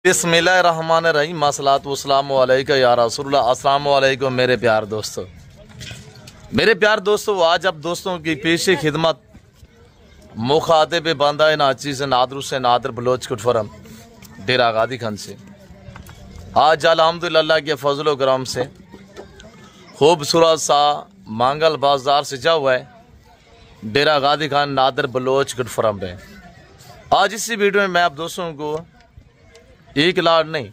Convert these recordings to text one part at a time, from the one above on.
बिस्मिल्लाहिर्रहमानिर्रहीम मसलात वस्सलामु अलैका या रसूलल्लाह। अस्सलामु अलैकुम मेरे प्यार दोस्तों। आज अब दोस्तों की पेशे खिदमत मुखातिब बंदा नाची से नादरू से नादर बलोच कुटफरम डेरा गादी खान से आज अल्हम्दुलिल्लाह के फजल करम से खूबसूरत सा मांगल बाजार से जा हुआ है डेरा गादी खान नादर बलोच कुटफरम में। आज इसी वीडियो में मैं आप दोस्तों को एक लाड़ नहीं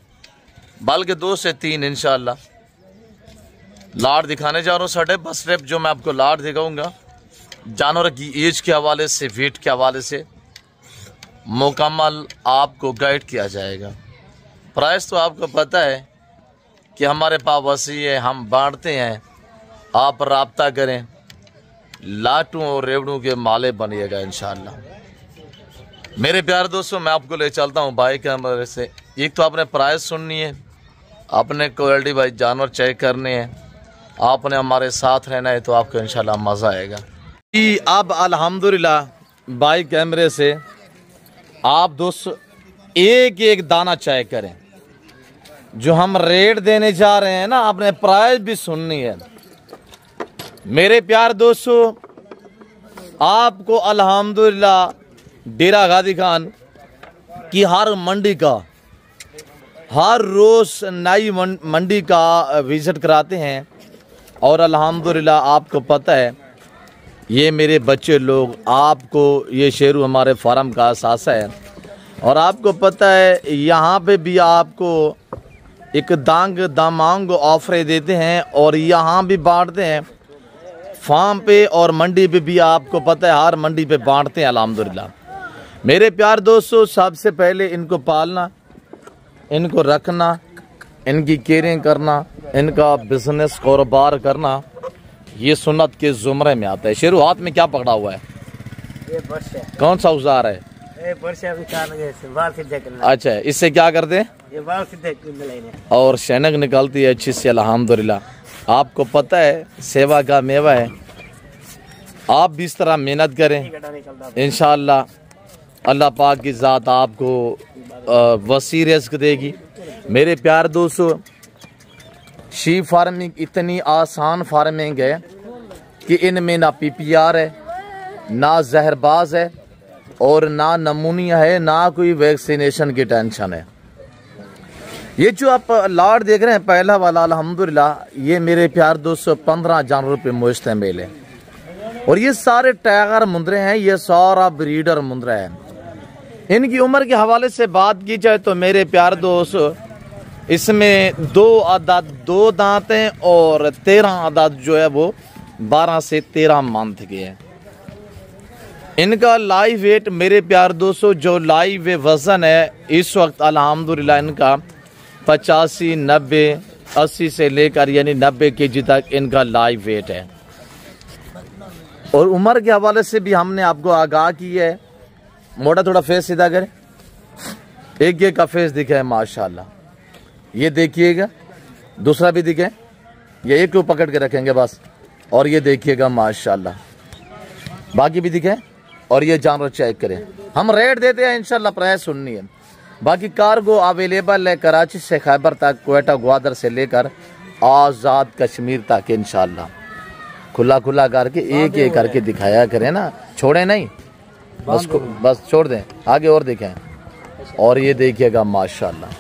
बल्कि 2 से 3 इंशाल्लाह लाड़ दिखाने जा रहा हूँ। साढ़े बस स्टेप जो मैं आपको लाड़ दिखाऊंगा जानवर की एज के हवाले से, वेट के हवाले से मुकम्मल आपको गाइड किया जाएगा। प्राइस तो आपको पता है कि हमारे पास वसी है, हम बांटते हैं। आप राब्ता करें, लाटू और रेवड़ू के माले बनिएगा इंशाल्लाह। मेरे प्यार दोस्तों, मैं आपको ले चलता हूँ भाई कैमरे से। एक तो आपने प्राइस सुननी है, अपने क्वालिटी भाई जानवर चेक करने हैं, आपने हमारे साथ रहना है तो आपको इंशाल्लाह मज़ा आएगा। अब अल्हम्दुलिल्लाह भाई कैमरे से आप दोस्तों एक एक दाना चेक करें। जो हम रेट देने जा रहे हैं ना, आपने प्राइस भी सुननी है। मेरे प्यार दोस्तों, आपको अल्हम्दुलिल्लाह डेरा गादी खान की हर मंडी का हर रोज़ नई मंडी का विज़िट कराते हैं। और अल्हम्दुलिल्लाह आपको पता है ये मेरे बच्चे लोग, आपको ये शेरू हमारे फार्म का असासा है। और आपको पता है यहाँ पे भी आपको एक दामांग ऑफर देते हैं और यहाँ भी बांटते हैं फार्म पे और मंडी पे भी। आपको पता है हर मंडी पे बांटते हैं अल्हम्दुलिल्लाह। मेरे प्यार दोस्तों, सबसे पहले इनको पालना, इनको रखना, इनकी केयरिंग करना, इनका बिजनेस कारोबार करना, ये सुन्नत के जुमरे में आता है। शेरू हाथ में क्या पकड़ा हुआ है? ये बर्श है। कौन सा औजार है? बाल सीधे करना। अच्छा, इससे क्या करते हैं? ये बाल सीधे करने और शैनक निकलती है अच्छी से अल्हम्दुलिल्लाह। आपको पता है सेवा का मेवा है। आप भी इस तरह मेहनत करें, इंशाअल्लाह अल्लाह पाक की ज़ात आपको वसी रिज़्क़ देगी। मेरे प्यार दोस्तों, शीप फार्मिंग इतनी आसान फार्मिंग है कि इनमें ना PPR है, ना जहरबाज है और ना नमूनिया है, ना कोई वैक्सीनेशन की टेंशन है। ये जो आप लाड़ देख रहे हैं पहला वाला, अल्हम्दुलिल्लाह ये मेरे प्यार दोस्तों 15 जानवरों पे मुश्तमिल है। और ये सारे टाइगर मुंदरे हैं, ये सारा ब्रीडर मुंदरा है। इनकी उम्र के हवाले से बात की जाए तो मेरे प्यार दोस्त इसमें 2 दांत हैं और 13 अदाद जो है वो 12 से 13 मंथ के हैं। इनका लाइव वेट मेरे प्यार दोस्तों, जो लाइव वज़न है इस वक्त अल्हम्दुलिल्लाह इनका 85, 90, 80 से लेकर यानी 90 kg तक इनका लाइव वेट है। और उम्र के हवाले से भी हमने आपको आगाह की है। मोटा थोड़ा फेस सीधा करें, एक का फेस दिखे है माशाल्लाह। ये देखिएगा, दूसरा भी दिखे, ये एक को पकड़ के रखेंगे बस। और ये देखिएगा माशाल्लाह, बाकी भी दिखे। और ये जानवर चेक करें। हम रेट देते हैं इंशाल्लाह, प्राइस सुननी है। बाकी कार्गो अवेलेबल है कराची से खैबर तक, क्वेटा ग्वादर से लेकर आज़ाद कश्मीर तक इंशाल्लाह। खुला करके एक एक करके दिखाया करें ना, छोड़े नहीं, बस छोड़ दें, आगे और दिखाएं। और ये देखिएगा माशाल्लाह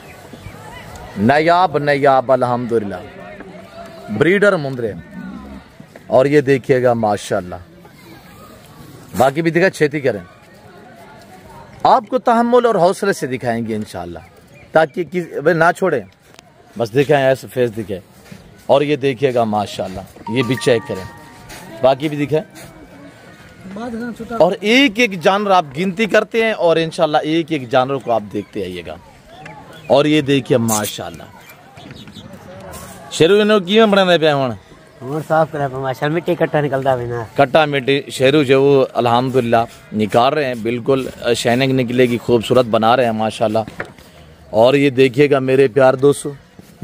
नायाब अल्हम्दुलिल्लाह ब्रीडर मुंदरे। और ये देखिएगा माशाल्लाह, बाकी भी दिखा, खेती करें। आपको तहम्मुल और हौसले से दिखाएंगे इंशाल्लाह, ताकि ना छोड़ें, बस दिखाएं, ऐसे फेस दिखे। और ये देखिएगा माशाल्लाह, ये भी चेक करें, बाकी भी दिखाएं। और एक एक जानवर आप गिनती करते हैं और इंशाल्लाह एक एक जानवर को आप देखते आइएगा। और ये देखिए माशाल्लाह शेरू इन्हों की बनाने पे और साफ करा पे माशाल्लाह मिट्टी कट्टा निकलता है ना, कट्टा मिट्टी शेरू जो वो अल्हम्दुलिल्लाह निकाल रहे हैं, बिल्कुल शाइनिंग निकलेगी, खूबसूरत बना रहे हैं माशाल्लाह। और ये देखिएगा मेरे प्यार दोस्तों,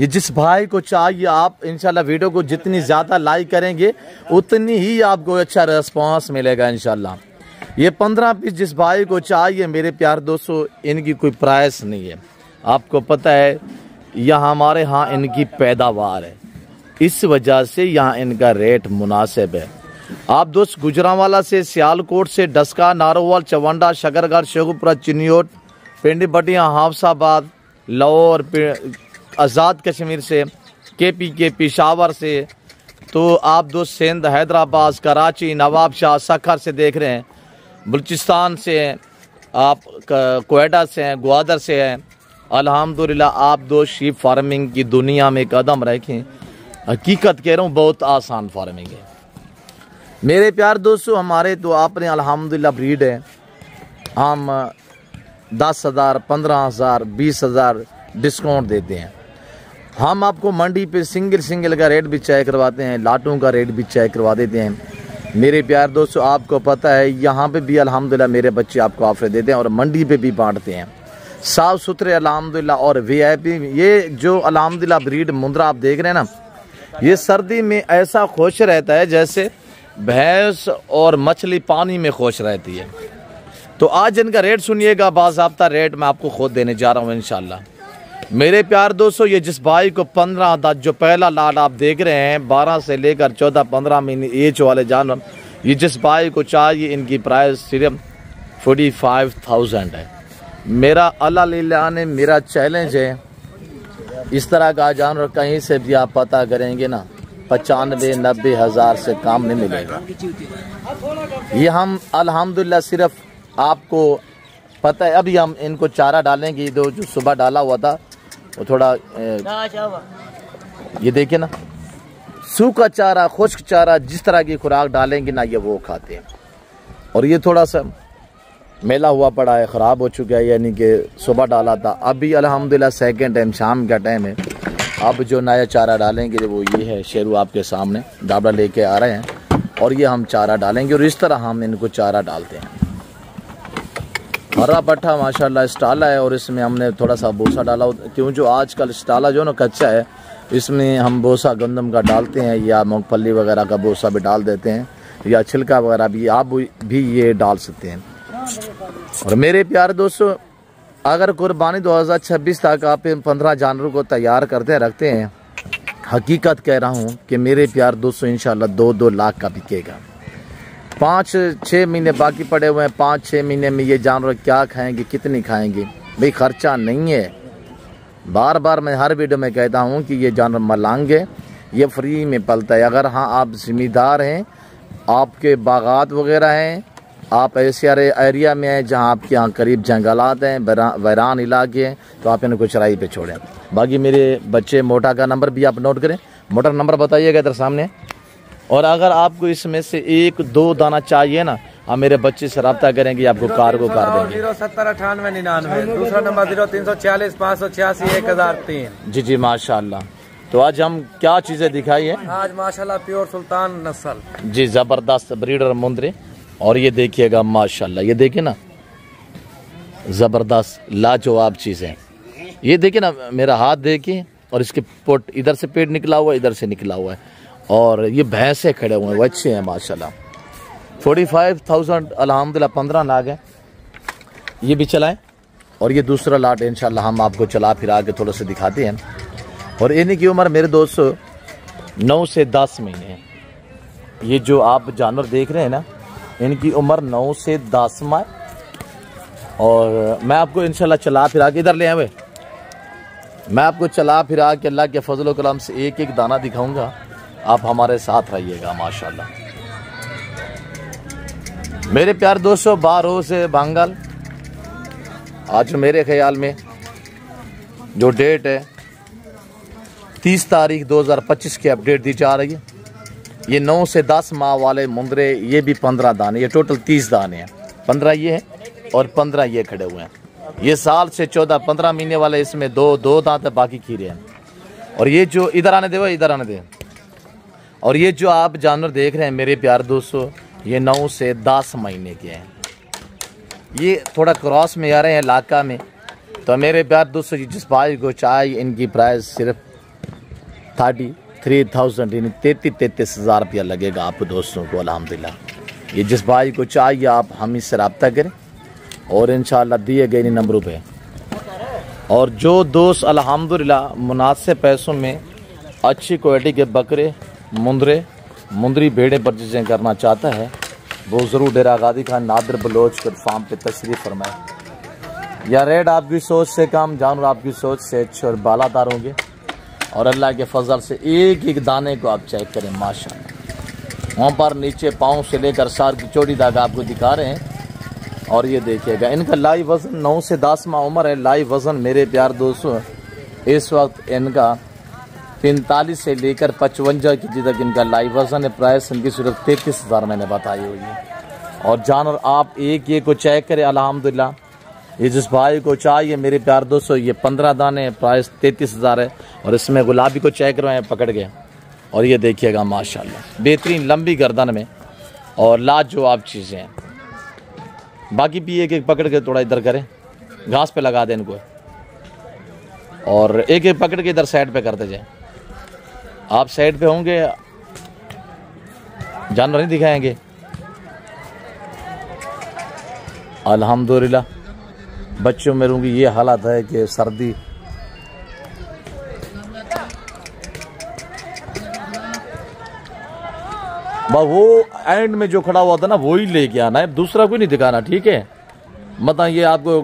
ये जिस भाई को चाहिए आप इंशाल्लाह वीडियो को जितनी ज़्यादा लाइक करेंगे उतनी ही आपको अच्छा रिस्पांस मिलेगा इंशाल्लाह। ये 15 पीस जिस भाई को चाहिए मेरे प्यार दोस्तों, इनकी कोई प्राइस नहीं है। आपको पता है यहाँ हमारे यहाँ इनकी पैदावार है, इस वजह से यहाँ इनका रेट मुनासिब है। आप दोस्त गुजरांवाला से, सियालकोट से, डस्का, नारोवाल, चवंडा, शकरगढ़, शेखुपुरा, चिन्योट, पिंडी बटिया, हाफसाबाद, लाहौर, आज़ाद कश्मीर से, के पेशावर से, तो आप दोस्त सिंध, हैदराबाद, कराची, नवाबशाह, सखर से देख रहे हैं, बलूचिस्तान से हैं, आप कोयटा से हैं, ग्वादर से हैं। अल्हम्दुलिल्लाह आप दोस्त शीप फार्मिंग की दुनिया में कदम रखें। हकीकत कह रहा हूँ, बहुत आसान फार्मिंग है मेरे प्यार दोस्तों। हमारे तो आपने अल्हम्दुलिल्लाह ब्रीड है, हम 10,000, 15,000, 20,000 डिस्काउंट देते हैं। हम आपको मंडी पे सिंगल का रेट भी चेक करवाते हैं, लाटों का रेट भी चेक करवा देते हैं। मेरे प्यार दोस्तों आपको पता है यहाँ पे भी अल्हम्दुलिल्लाह मेरे बच्चे आपको ऑफर देते हैं और मंडी पे भी बांटते हैं, साफ़ सुथरे अल्हम्दुलिल्लाह। और VIP ये जो अल्हम्दुलिल्लाह ब्रीड मुंद्रा आप देख रहे हैं ना, ये सर्दी में ऐसा खुश रहता है जैसे भैंस और मछली पानी में खुश रहती है। तो आज इनका रेट सुनिएगा, बाज़ाब्ता रेट मैं आपको खुद देने जा रहा हूँ इंशाल्लाह। मेरे प्यार दोस्तों ये जिस भाई को 15 दांत जो पहला लाड आप देख रहे हैं, 12 से लेकर 14-15 महीने एज वाले जानवर, ये जिस भाई को चाहिए, इनकी प्राइस सिर्फ 45,000 है। मेरा अल्लाह लीला ने मेरा चैलेंज है, इस तरह का जानवर कहीं से भी आप पता करेंगे ना 95-90 हज़ार से काम नहीं मिलेगा। ये हम अल्हम्दुलिल्लाह सिर्फ आपको पता है, अभी हम इनको चारा डालेंगे, जो सुबह डाला हुआ था वो थोड़ा ये देखिए ना, सूखा चारा, खुश्क चारा, जिस तरह की खुराक डालेंगे ना ये वो खाते हैं। और ये थोड़ा सा मेला हुआ पड़ा है, ख़राब हो चुका है, यानी कि सुबह डाला था, अभी अल्हम्दुलिल्लाह सेकंड टाइम शाम का टाइम है। अब जो नया चारा डालेंगे वो ये है, शेरू आपके सामने डाबला लेके आ रहे हैं और ये हम चारा डालेंगे और इस तरह हम इनको चारा डालते हैं। हरा पट्ठा माशाल्लाह स्टाला है और इसमें हमने थोड़ा सा भूसा डाला, क्यों जो आजकल स्टाला जो ना कच्चा है, इसमें हम भूसा गंदम का डालते हैं या मूंगफली वगैरह का भूसा भी डाल देते हैं या छिलका वगैरह भी आप भी ये डाल सकते हैं। और मेरे प्यारे दोस्तों अगर कुर्बानी 2026 तक आप 15 जानवरों को तैयार करते रखते हैं, हकीकत कह रहा हूँ कि मेरे प्यार दोस्तों इंशाल्लाह 2-2 लाख का बिकेगा। 5-6 महीने बाकी पड़े हुए हैं, 5-6 महीने में ये जानवर क्या खाएंगे, कितनी खाएंगे, भाई खर्चा नहीं है। बार बार मैं हर वीडियो में कहता हूँ कि ये जानवर मलांग है, ये फ्री में पलता है। अगर हाँ आप ज़िम्मेदार हैं, आपके बागात वगैरह हैं, आप ऐसे एरिया में हैं जहाँ आपके यहाँ करीब जंगलात हैं, वैरान इलाके हैं, तो आप इनको चराई पे छोड़ें। बाकी मेरे बच्चे मोटा का नंबर भी आप नोट करें, मोटा नंबर बताइएगा इधर सामने। और अगर आपको इसमें से 1-2 दाना चाहिए ना, आप मेरे बच्चे से रब्ता करेंगे, आपको कार को कर देंगे। 0709899, दूसरा नंबर 0340 586 1003। जी माशाल्लाह। तो आज हम क्या चीज़ें दिखाई है? आज माशाल्लाह प्योर सुल्तान नस्ल जी, ज़बरदस्त ब्रीडर मुंद्रे। और ये देखिएगा माशाल्लाह, ये देखिए ना ज़बरदस्त लाजवाब चीज़ें। ये देखिए ना, मेरा हाथ देखिए, और इसके पोट इधर से पेट निकला हुआ है, इधर से निकला हुआ है, और ये भैंसे खड़े हुए हैं, वो अच्छे हैं माशाल्लाह। 45,000 अल्हम्दुलिल्लाह 15 लाख है। ये भी चलाएं और ये दूसरा लाट इंशाल्लाह हम आपको चला फिरा के थोड़ा सा दिखाते हैं। और इन्हीं की उम्र मेरे दोस्तों 9 से 10 महीने है। ये जो आप जानवर देख रहे हैं ना, इनकी उम्र 9 से 10 माह। और मैं आपको इंशाल्लाह चला फिरा के इधर ले आए, मैं आपको चला फिरा के अल्लाह के फजल व करम से एक एक दाना दिखाऊंगा, आप हमारे साथ रहिएगा माशाल्लाह। मेरे प्यार दोस्तों 12 से बांगल, आज मेरे ख्याल में जो डेट है 30 तारीख 2025 की अपडेट दी जा रही है। ये 9 से 10 माह वाले मुंद्रे, ये भी 15 दाने, ये टोटल 30 दाने हैं। 15 ये हैं और 15 ये खड़े हुए हैं। ये साल से 14-15 महीने वाले, इसमें 2 दांत बाकी खीरे हैं। और ये जो इधर आने दे, वो इधर आने दे। और ये जो आप जानवर देख रहे हैं मेरे प्यार दोस्तों, ये 9 से 10 महीने के हैं। ये थोड़ा क्रॉस में आ रहे हैं इलाका में। तो मेरे प्यार दोस्तों जिस भाई को चाहिए, इनकी प्राइस सिर्फ 33,000 यानी 33 हज़ार रुपया लगेगा आपको दोस्तों को अल्हम्दुलिल्लाह। ये जिस भाई को चाहिए आप हम इससे रब्ता करें और इंशाल्लाह दिए गए नंबरों पे और जो दोस्त अल्हम्दुलिल्लाह मुनासिब पैसों में अच्छी क्वालिटी के बकरे मुंदरी भेड़ें परचेजिंग करना चाहता है वो ज़रूर डेरा गादी खान नादिर बलोच के फार्म पे तशरीफ़ फरमाए। या रेट आपकी सोच से कम, जानवर आपकी सोच से अच्छे और बालादार होंगे और अल्लाह के फजल से एक एक दाने को आप चेक करें माशाल्लाह। वहाँ पर नीचे पाँव से लेकर सार की चौड़ी दाग आपको दिखा रहे हैं। और ये देखिएगा इनका लाइव वज़न 9 से 10 माह उम्र है। लाइव वज़न मेरे प्यार दोस्तों इस वक्त इनका 45 से लेकर 55 के जी तक इनका लाइव वज़न है। प्राइस इनकी सिर्फ 33,000 मैंने बताई हुई है। और जानवर आप एक ये को चेक करें अल्हम्दुलिल्लाह। ये जिस भाई को चाहिए मेरे प्यार दोस्तों ये 15 दाने प्राइस 33,000 है। और इसमें गुलाबी को चेक करवाएं पकड़ गए। और ये देखिएगा माशाल्लाह बेहतरीन लंबी गर्दन में और लाजवाब चीज़ें हैं। बाकी भी एक एक पकड़ के थोड़ा इधर करें, घास पे लगा दें इनको और एक एक पकड़ के इधर साइड पे करते जाएं। आप साइड पे होंगे जानवर नहीं दिखाएंगे। अल्हम्दुलिल्लाह बच्चों में रूंगी ये हालत है कि सर्दी वो एंड में जो खड़ा हुआ था ना वो ही लेके आना है, दूसरा कोई नहीं दिखाना, ठीक है। मतलब ये आपको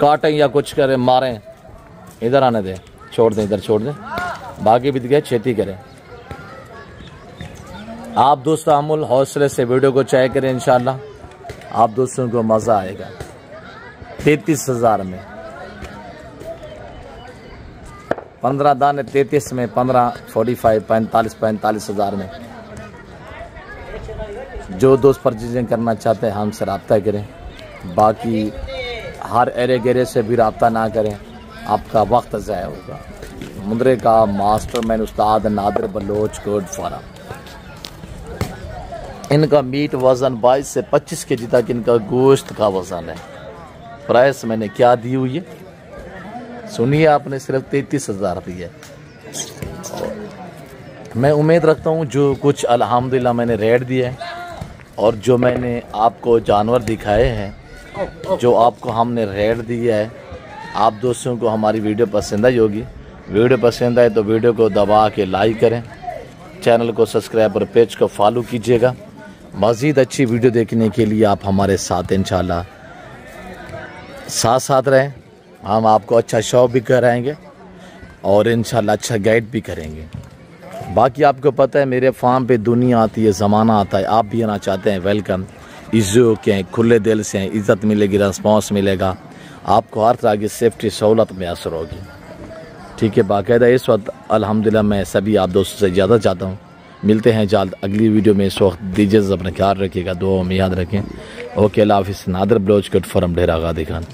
काटें या कुछ करें मारें, इधर आने दें, छोड़ दें, इधर छोड़ दें, बाकी भी दिखाए खेती करें। आप दोस्तों अमूल हौसले से वीडियो को चेक करें, इंशाल्लाह आप दोस्तों को मज़ा आएगा। 33,000 में 15 दाने, 33 में 15, 45, 45,000 में। जो दोस्त परचेजिंग करना चाहते हैं हमसे रब्ता करें। बाकी हर एरे गेरे से भी रब्ता ना करें, आपका वक्त ज़ाया होगा। मुंद्रे का मास्टरमैन उस्ताद नादिर बलोच कोट फार्म। इनका मीट वज़न 22 से 25 केजी तक इनका गोश्त का वज़न है। प्राइस मैंने क्या दी हुई है सुनिए आपने, सिर्फ 33,000 रुपये। मैं उम्मीद रखता हूँ जो कुछ अल्हम्दुलिल्लाह मैंने रेट दिया है और जो मैंने आपको जानवर दिखाए हैं, जो आपको हमने रेट दिया है, आप दोस्तों को हमारी वीडियो पसंद आई होगी। वीडियो पसंद आए तो वीडियो को दबा के लाइक करें, चैनल को सब्सक्राइब और पेज को फॉलो कीजिएगा। मज़ीद अच्छी वीडियो देखने के लिए आप हमारे साथ इंशाल्लाह साथ रहें। हम आपको अच्छा शो भी कराएंगे और इंशाल्लाह अच्छा गाइड भी करेंगे। बाकी आपको पता है मेरे फार्म पे दुनिया आती है, ज़माना आता है। आप भी आना चाहते हैं, वेलकम। इज्जत के खुले दिल से इज़्ज़त मिलेगी, रिस्पॉन्स मिलेगा, आपको हर तरह की सेफ्टी सहूलत मैसर होगी, ठीक है। बाकायदा इस वक्त अल्हम्दुलिल्लाह मैं सभी आप दोस्तों से ज़्यादा चाहता हूँ मिलते हैं जल्द अगली वीडियो में। इस वक्त दीजिए, अपना ख्याल रखिएगा, दुआ में याद रखें। ओके, अल्लाह हाफ़िज़। नादिर बलोच कोट फार्म डेरा गादी खान।